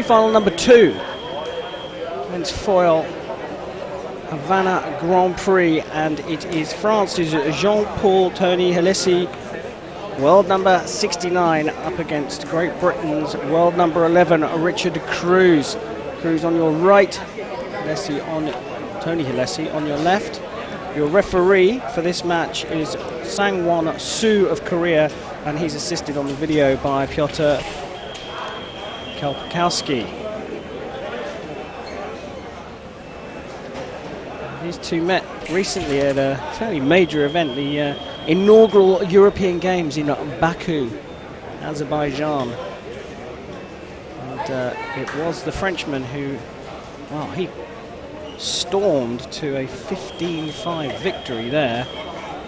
semi-final number 2. Men's foil Havannah Grand Prix, and it is France's Jean-Paul Tony HELISSEY, world number 69, up against Great Britain's world number 11, Richard KRUSE. KRUSE on your right, Tony HELISSEY on your left. Your referee for this match is Sang-won Soo of Korea, and he's assisted on the video by Piotr Kalpakowski. These two met recently at a fairly major event, the inaugural European Games in Baku, Azerbaijan. And it was the Frenchman who, well, he stormed to a 15-5 victory there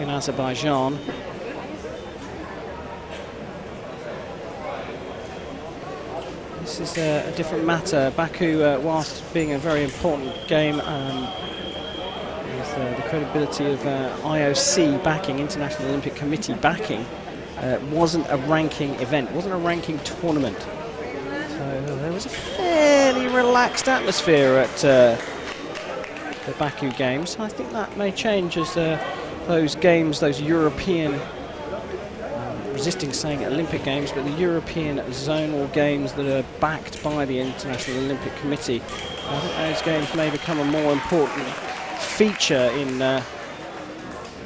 in Azerbaijan. This is a different matter. Baku, whilst being a very important game, with the credibility of IOC backing, International Olympic Committee backing, wasn't a ranking event, wasn't a ranking tournament. So there was a fairly relaxed atmosphere at the Baku Games. I think that may change as those games, those European, resisting saying Olympic Games, but the European zonal games that are backed by the International Olympic Committee, I think those games may become a more important feature in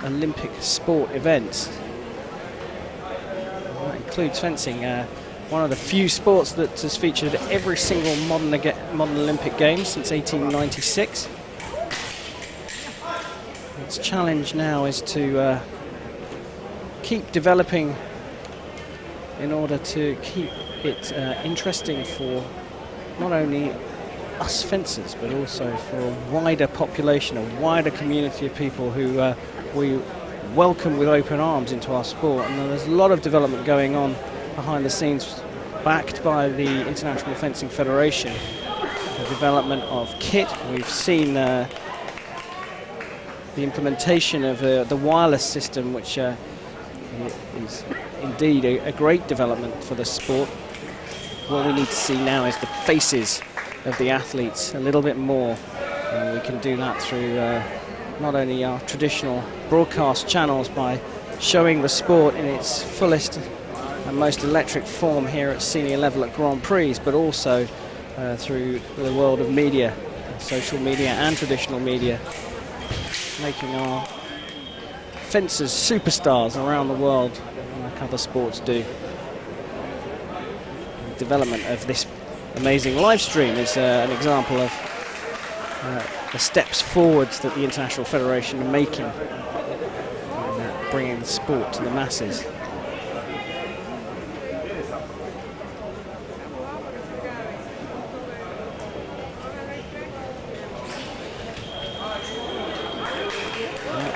Olympic sport events. That includes fencing, one of the few sports that has featured every single modern Olympic Games since 1896. Its challenge now is to keep developing in order to keep it interesting for not only us fencers, but also for a wider population, a wider community of people who we welcome with open arms into our sport. And there's a lot of development going on behind the scenes, backed by the International Fencing Federation. The development of kit, we've seen the implementation of the wireless system, which is indeed a great development for the sport. What we need to see now is the faces of the athletes a little bit more, and we can do that through not only our traditional broadcast channels by showing the sport in its fullest and most electric form here at senior level at Grand Prix, but also through the world of media, social media and traditional media, making our fencers superstars around the world like other sports do. The development of this amazing live stream is an example of the steps forwards that the International Federation are making in bringing the sport to the masses.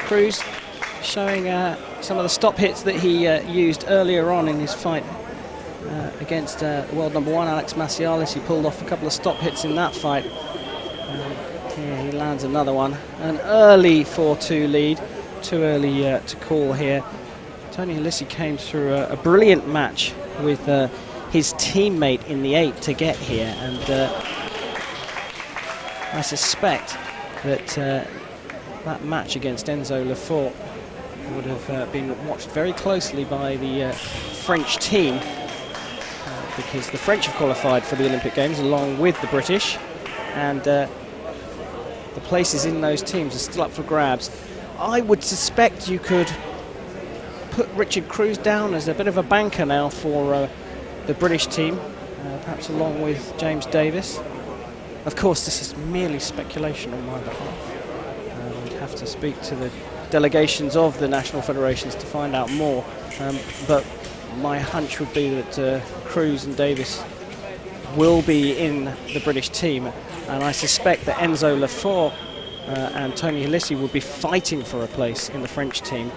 KRUSE showing some of the stop hits that he used earlier on in his fight against world number 1 Alex Macialis. He pulled off a couple of stop hits in that fight. Here he lands another one. An early 4-2 lead, too early to call here. Tony HELISSEY came through a brilliant match with his teammate in the 8 to get here, and I suspect that that match against Enzo Lefort would have been watched very closely by the French team, because the French have qualified for the Olympic Games along with the British, and the places in those teams are still up for grabs. I would suspect you could put Richard KRUSE down as a bit of a banker now for the British team, perhaps along with James Davis. Of course, this is merely speculation on my behalf. We'd have to speak to the delegations of the national federations to find out more, but my hunch would be that KRUSE and Davis will be in the British team, and I suspect that Enzo Lefort and Tony HELISSEY will be fighting for a place in the French team.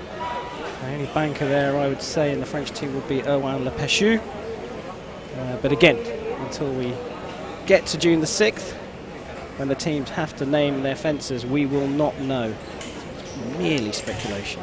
The only banker there, I would say, in the French team would be Erwan Lepeshu. But again, until we get to June the 6th, when the teams have to name their fencers, we will not know. It's merely speculation.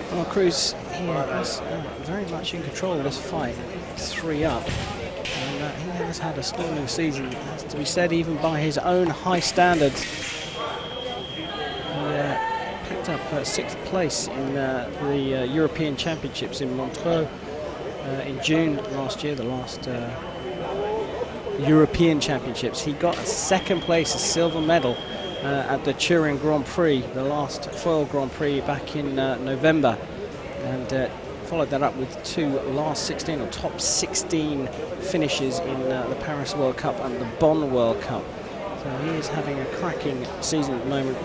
Well, KRUSE here is very much in control of this fight, 3 up. And he has had a storming season, it has to be said, even by his own high standards. He picked up 6th place in the European Championships in Montreux in June last year, the last European Championships. He got a 2nd place, a silver medal, at the Turin Grand Prix, the last foil Grand Prix back in November, and followed that up with 2 last 16 or top 16 finishes in the Paris World Cup and the Bonn World Cup. So he is having a cracking season at the moment,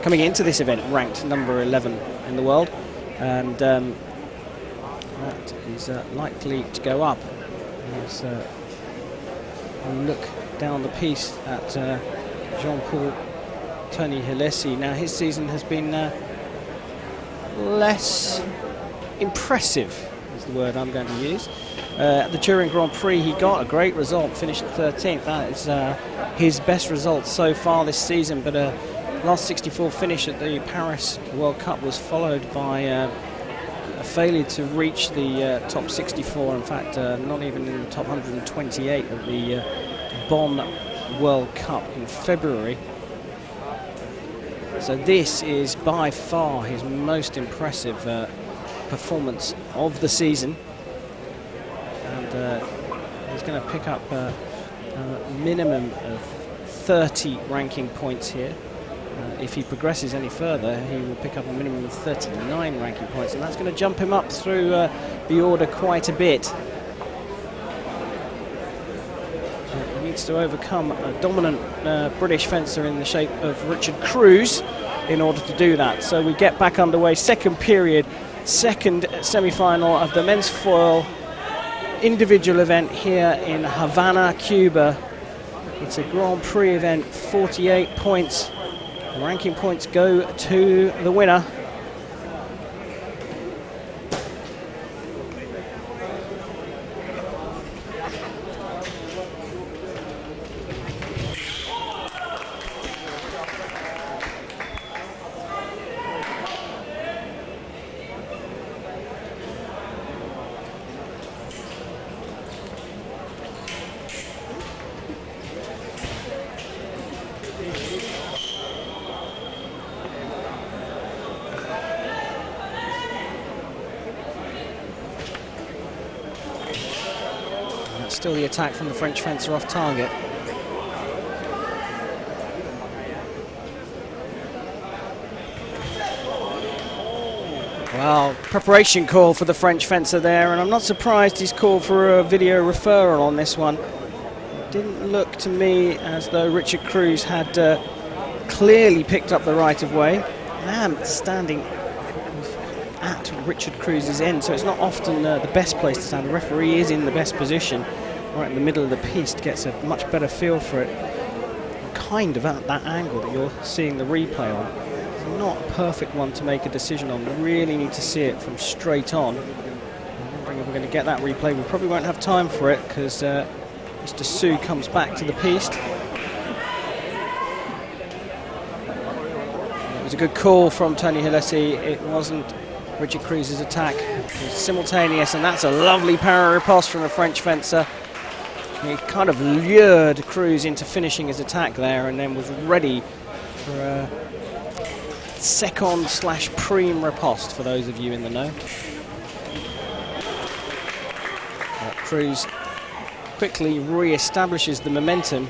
coming into this event ranked number 11 in the world, and that is likely to go up as we look down the piece at Jean-Paul Tony HELISSEY. Now his season has been less impressive, is the word I'm going to use. At the Turin Grand Prix he got a great result, finished 13th. That is his best result so far this season, but last 64 finish at the Paris World Cup was followed by a failure to reach the top 64, in fact not even in the top 128 at the Bonn World Cup in February. So this is by far his most impressive performance of the season, and he's going to pick up a minimum of 30 ranking points here. If he progresses any further, he will pick up a minimum of 39 ranking points, and that's going to jump him up through the order quite a bit. He needs to overcome a dominant British fencer in the shape of Richard KRUSE in order to do that. So we get back underway, 2nd period, 2nd semi-final of the men's foil individual event here in Havana, Cuba. It's a Grand Prix event, 48 points. The ranking points go to the winner. Still the attack from the French fencer off target. Well, preparation call for the French fencer there, and I'm not surprised he's called for a video referral on this one. It didn't look to me as though Richard KRUSE had clearly picked up the right of way. Man standing at Richard KRUSE's end, so it's not often the best place to stand. The referee is in the best position. right in the middle of the piste, gets a much better feel for it. Kind of at that angle that you're seeing the replay on. It's not a perfect one to make a decision on. We really need to see it from straight on. I'm wondering if we're going to get that replay. We probably won't have time for it because Mr. Su comes back to the piste. It was a good call from Tony HELISSEY. It wasn't Richard KRUSE's attack. It was simultaneous, and that's a lovely parry-riposte from the French fencer. He kind of lured KRUSE into finishing his attack there and then was ready for a second/prime riposte for those of you in the know. KRUSE quickly re-establishes the momentum.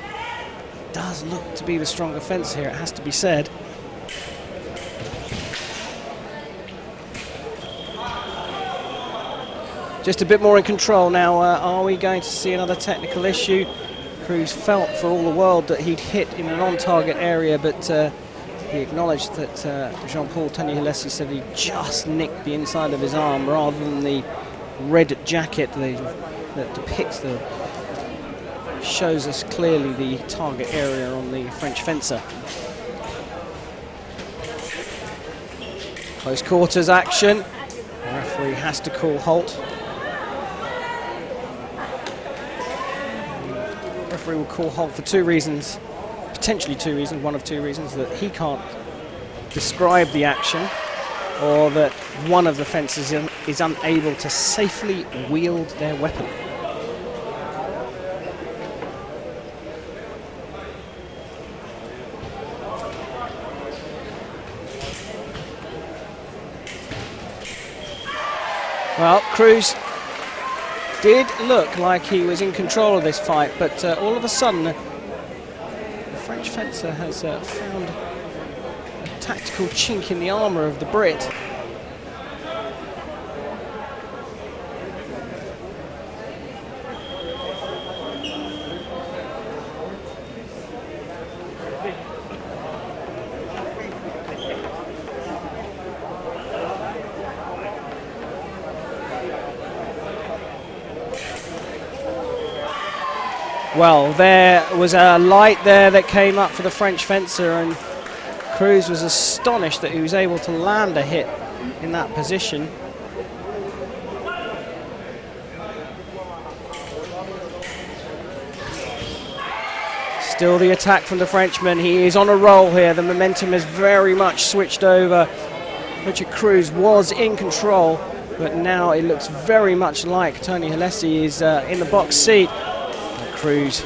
Does look to be the stronger fence here, it has to be said. Just a bit more in control now. Are we going to see another technical issue? KRUSE felt for all the world that he'd hit in an on-target area, but he acknowledged that Jean-Paul Tony HELISSEY said he just nicked the inside of his arm rather than the red jacket that depicts shows us clearly the target area on the French fencer. Close quarters action. The referee has to call halt. The referee will call halt for two reasons, potentially two reasons, one of two reasons: that he can't describe the action, or that one of the fencers is unable to safely wield their weapon. Well, KRUSE did look like he was in control of this fight, but all of a sudden the French fencer has found a tactical chink in the armour of the Brit. Well, there was a light there that came up for the French fencer, and KRUSE was astonished that he was able to land a hit in that position. Still the attack from the Frenchman. He is on a roll here. The momentum has very much switched over. Richard KRUSE was in control, but now it looks very much like Tony HELISSEY is in the box seat. KRUSE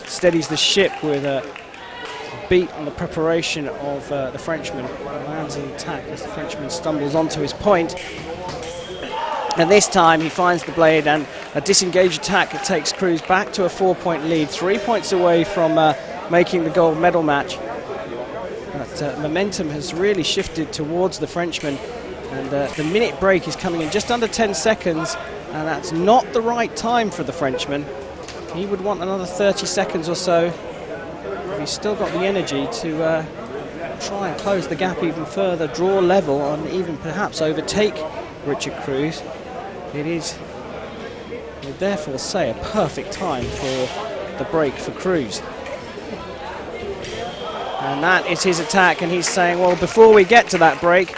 steadies the ship with a beat on the preparation of the Frenchman. Lands an attack as the Frenchman stumbles onto his point. And this time he finds the blade, and a disengaged attack that takes KRUSE back to a 4-point lead, 3 points away from making the gold medal match. But momentum has really shifted towards the Frenchman, and the minute break is coming in just under 10 seconds, and that's not the right time for the Frenchman. He would want another 30 seconds or so. He's still got the energy to try and close the gap even further, draw level, and even perhaps overtake Richard KRUSE. It is, I would therefore say, a perfect time for the break for KRUSE. And that is his attack, and he's saying, well, before we get to that break,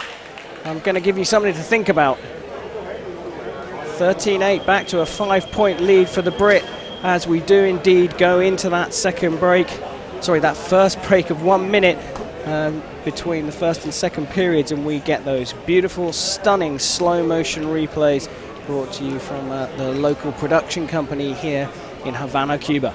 I'm going to give you something to think about. 13-8, back to a 5-point lead for the Brit, as we do indeed go into that second break, sorry, that first break of 1 minute between the first and second periods, and we get those beautiful, stunning slow motion replays brought to you from the local production company here in Havana, Cuba.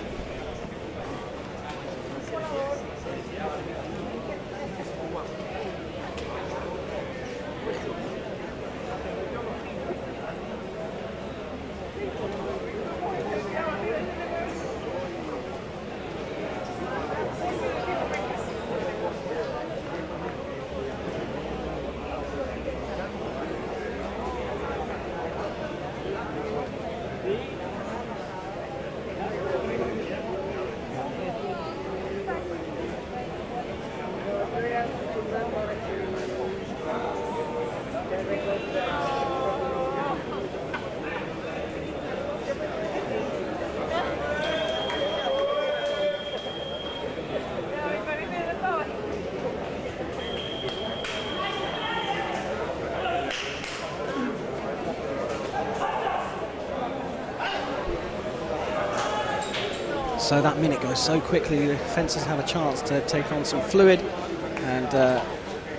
so that minute goes so quickly. The fencers have a chance to take on some fluid and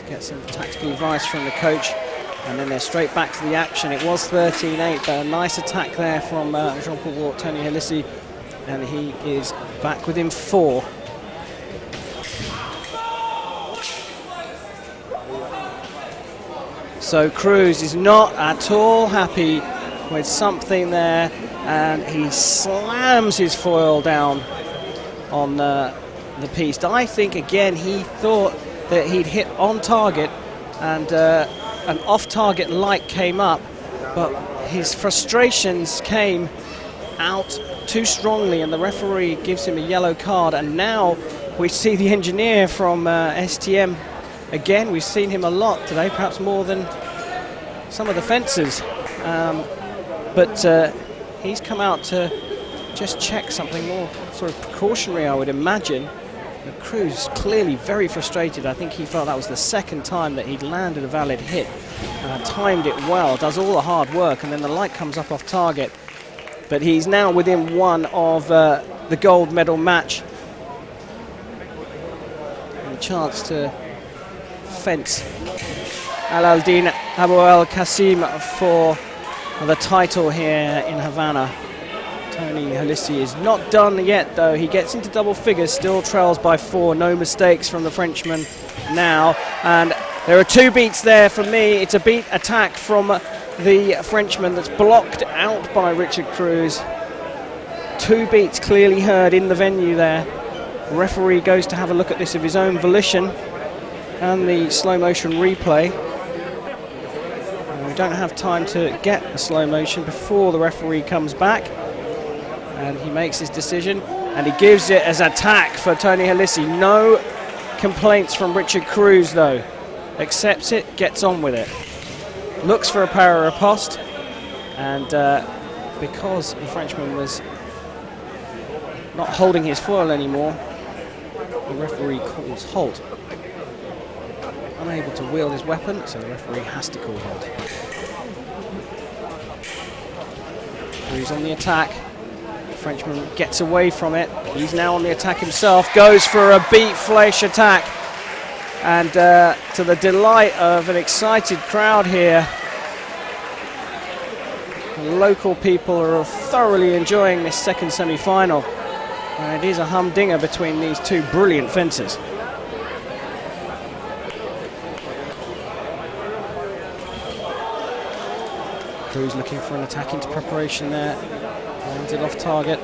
get some tactical advice from the coach. And then they're straight back to the action. It was 13-8, but a nice attack there from Jean-Paul Wart, Tony HELISSEY, and he is back within 4. So KRUSE is not at all happy with something there, and he slams his foil down on the piece. I think, again, he thought that he'd hit on target, and an off-target light came up, but his frustrations came out too strongly, and the referee gives him a yellow card. And now we see the engineer from STM again. We've seen him a lot today, perhaps more than some of the fencers, but he's come out to just check something more sort of precautionary, I would imagine. KRUSE clearly very frustrated. I think he felt that was the second time that he'd landed a valid hit, timed it well, does all the hard work, and then the light comes up off target. But he's now within 1 of the gold medal match. And a chance to fence Al-Aldin Abu al-Qasim for the title here in Havana. Tony HELISSEY is not done yet, though. He gets into double figures, still trails by 4. No mistakes from the Frenchman now. And there are 2 beats there for me. It's a beat attack from the Frenchman that's blocked out by Richard KRUSE. 2 beats clearly heard in the venue there. The referee goes to have a look at this of his own volition and the slow motion replay. And we don't have time to get a slow motion before the referee comes back. And he makes his decision, and he gives it as attack for Tony HELISSEY. No complaints from Richard KRUSE, though. Accepts it, gets on with it. Looks for a para riposte, and because the Frenchman was not holding his foil anymore, the referee calls halt. Unable to wield his weapon, so the referee has to call halt. KRUSE on the attack. Frenchman gets away from it. He's now on the attack himself, goes for a beat flesh attack, and to the delight of an excited crowd here, the local people are thoroughly enjoying this second semi-final, and it is a humdinger between these 2 brilliant fencers. KRUSE looking for an attack into preparation there. Lands it off target.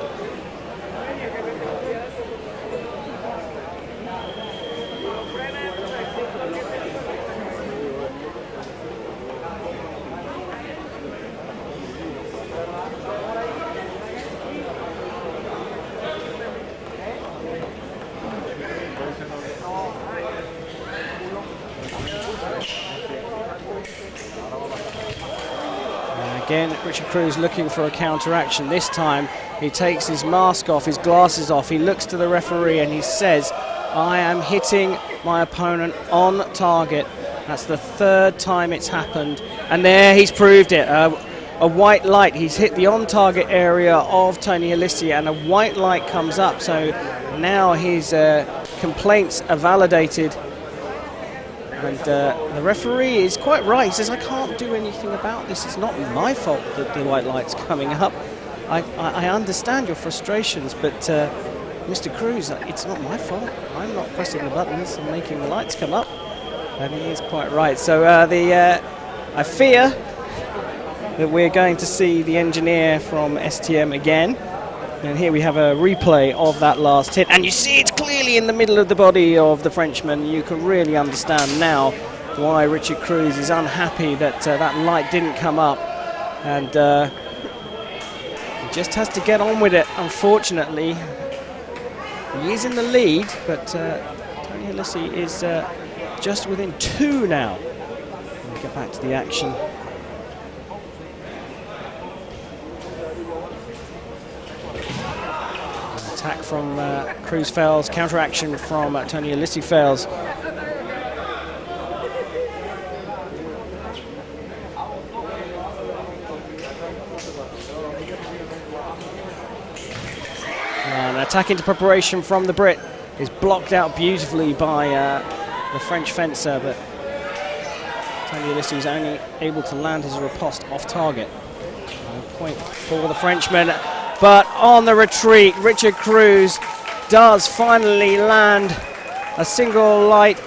Again, Richard KRUSE looking for a counteraction. This time he takes his mask off, his glasses off, he looks to the referee and he says, I am hitting my opponent on target. That's the 3rd time it's happened, and there he's proved it. A white light, he's hit the on target area of Tony HELISSEY, and a white light comes up, so now his complaints are validated. And the referee is quite right. He says, I can't do anything about this. It's not my fault that the white light's coming up. I understand your frustrations, but Mr. KRUSE, it's not my fault. I'm not pressing the buttons and making the lights come up. And he is quite right. So I fear that we're going to see the engineer from STM again. And here we have a replay of that last hit, and you see it's clearly in the middle of the body of the Frenchman. You can really understand now why Richard KRUSE is unhappy that that light didn't come up, and he just has to get on with it. Unfortunately, he is in the lead, but Tony HELISSEY is just within 2 now. We'll get back to the action. Attack from KRUSE fails, counteraction from Tony HELISSEY fails. And attack into preparation from the Brit is blocked out beautifully by the French fencer, but HELISSEY is only able to land his riposte off target. No point for the Frenchman, but on the retreat, Richard KRUSE does finally land a single light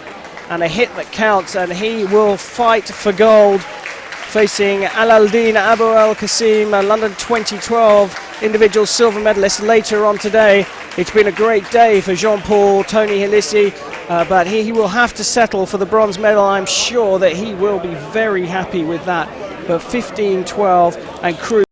and a hit that counts, and he will fight for gold, facing Alaldin Abu El Qasim, a London 2012 individual silver medalist later on today. It's been a great day for Jean-Paul Tony HELISSEY, but he will have to settle for the bronze medal. I'm sure that he will be very happy with that. But 15-12 and KRUSE